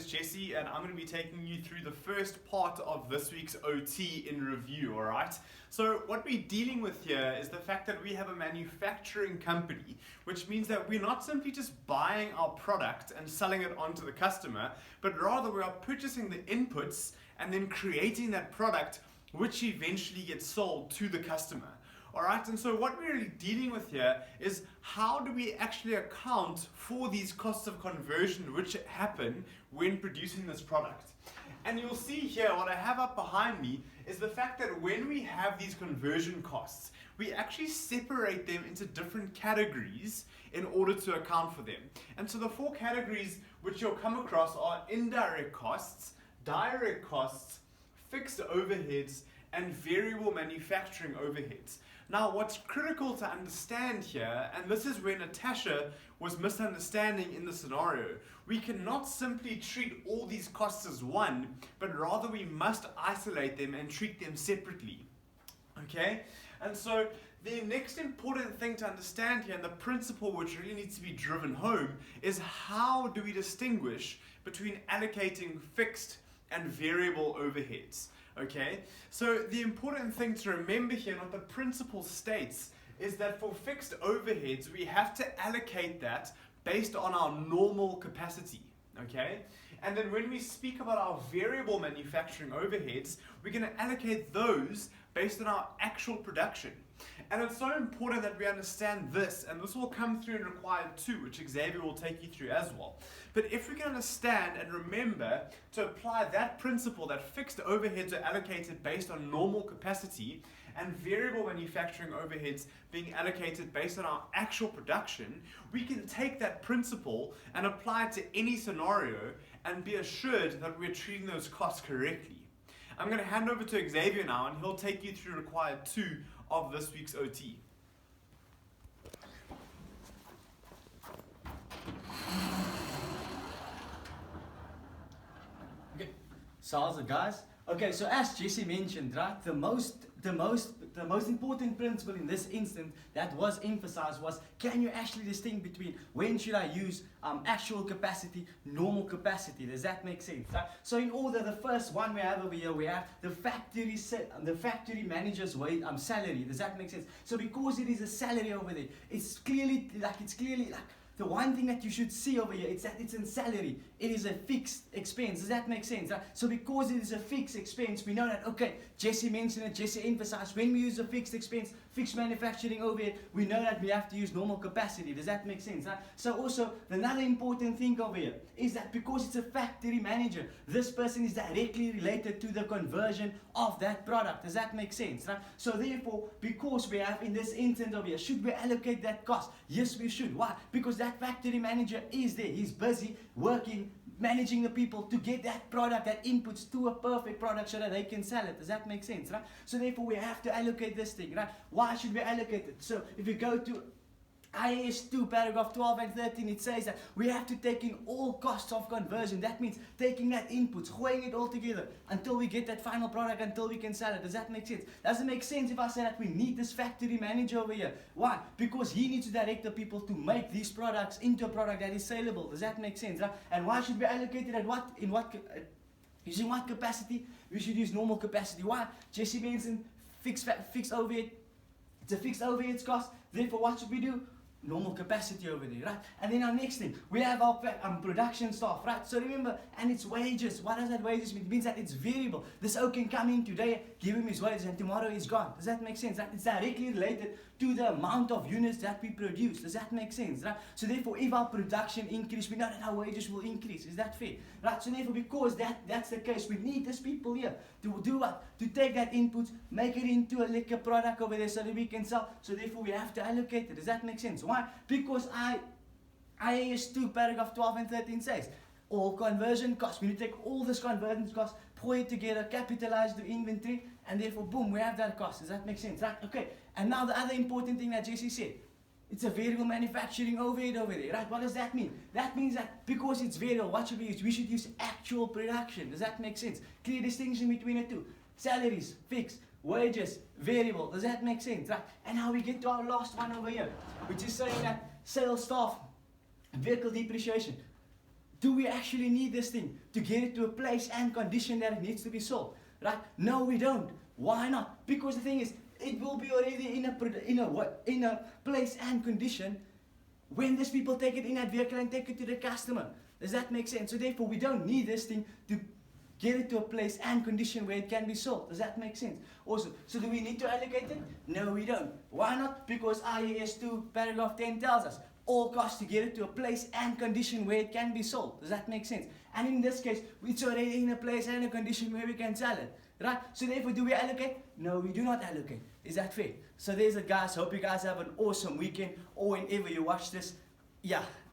Jesse, and I'm going to be taking you through the first part of this week's OT in review, alright? So what we're dealing with here is the fact that we have a manufacturing company, which means that we're not simply just buying our product and selling it on to the customer, but rather we are purchasing the inputs and then creating that product which eventually gets sold to the customer. Alright, and so what we're really dealing with here is how do we actually account for these costs of conversion which happen when producing this product. And you'll see here, what I have up behind me is the fact that when we have these conversion costs, we actually separate them into different categories in order to account for them. And so the four categories which you'll come across are indirect costs, direct costs, fixed overheads, and variable manufacturing overheads. Now, what's critical to understand here, and this is where Natasha was misunderstanding in the scenario, we cannot simply treat all these costs as one, but rather we must isolate them and treat them separately. Okay? And so the next important thing to understand here, and the principle which really needs to be driven home, is how do we distinguish between allocating fixed and variable overheads. Okay, so the important thing to remember here, and what the principle states, is that for fixed overheads, we have to allocate that based on our normal capacity. Okay, and then when we speak about our variable manufacturing overheads, we're going to allocate those based on our actual production. And it's so important that we understand this, and this will come through in required 2, which Xavier will take you through as well. But if we can understand and remember to apply that principle that fixed overheads are allocated based on normal capacity and variable manufacturing overheads being allocated based on our actual production, we can take that principle and apply it to any scenario and be assured that we're treating those costs correctly. I'm going to hand over to Xavier now, and he'll take you through required 2 of this week's OT. Okay, so how's it, guys? Okay, so as Jesse mentioned, right, the most important principle in this instance that was emphasized was, can you actually distinguish between when should I use actual capacity, normal capacity? Does that make sense? Right? So in order, the first one we have over here, we have the factory manager's wage salary. Does that make sense? So because it is a salary over there, it's clearly like the one thing that you should see over here is that it's in salary. It is a fixed expense. Does that make sense? Right? So because it is a fixed expense, we know that, okay, Jesse mentioned it, Jesse emphasized, when we use a fixed expense, fixed manufacturing overhead, we know that we have to use normal capacity. Does that make sense? Right? So also, another important thing over here is that because it's a factory manager, this person is directly related to the conversion of that product. Does that make sense? Right? So therefore, because we have in this instance over here, should we allocate that cost? Yes, we should. Why? Because that factory manager is there. He's busy working, managing the people to get that product, that inputs to a perfect product so that they can sell it. Does that make sense? Right? So therefore, we have to allocate this thing. Right? Why should we allocate it? So if you go to IAS 2, paragraph 12 and 13, it says that we have to take in all costs of conversion. That means taking that inputs, weighing it all together until we get that final product, until we can sell it. Does that make sense? Does it make sense if I say that we need this factory manager over here? Why? Because he needs to direct the people to make these products into a product that is saleable. Does that make sense? Right? And why should we allocate it at using what capacity? We should use normal capacity. Why? Jesse mentioned fixed overhead. It's a fixed overhead cost. Therefore, what should we do? Normal capacity over there, right? And then our next thing, we have our production staff, right? So remember, and it's wages. What does that wages mean? It means that it's variable. This O can come in today, give him his wages, and tomorrow he's gone. Does that make sense? Right? It's directly related to the amount of units that we produce. Does that make sense? Right? So therefore, if our production increases, we know that our wages will increase. Is that fair? Right? So therefore, because that's the case, we need these people here to do what? To take that input, make it into a liquor product over there so that we can sell. So therefore, we have to allocate it. Does that make sense? Why? Because IAS 2, paragraph 12 and 13 says, all conversion costs, we need to take all this conversion costs, pull it together, capitalize the inventory, and therefore, boom, we have that cost. Does that make sense? Right? Okay. And now the other important thing that Jesse said, it's a variable manufacturing overhead over there, right? What does that mean? That means that because it's variable, what should we use? We should use actual production. Does that make sense? Clear distinction between the two. Salaries, fixed. Wages, variable. Does that make sense? Right? And now we get to our last one over here, which is saying that sales staff, vehicle depreciation. do we actually need this thing to get it to a place and condition that it needs to be sold? Right? No, we don't. Why not? Because the thing is, it will be already in a place and condition when these people take it in that vehicle and take it to the customer. Does that make sense? So therefore, we don't need this thing to get it to a place and condition where it can be sold. Does that make sense? Also, so do we need to allocate it? No, we don't. Why not? Because IAS 2 paragraph 10 tells us all costs to get it to a place and condition where it can be sold. Does that make sense? And in this case, it's already in a place and a condition where we can sell it. Right? So therefore, do we allocate? No, we do not allocate. Is that fair? So there's it, guys. Hope you guys have an awesome weekend, or whenever you watch this. Yeah.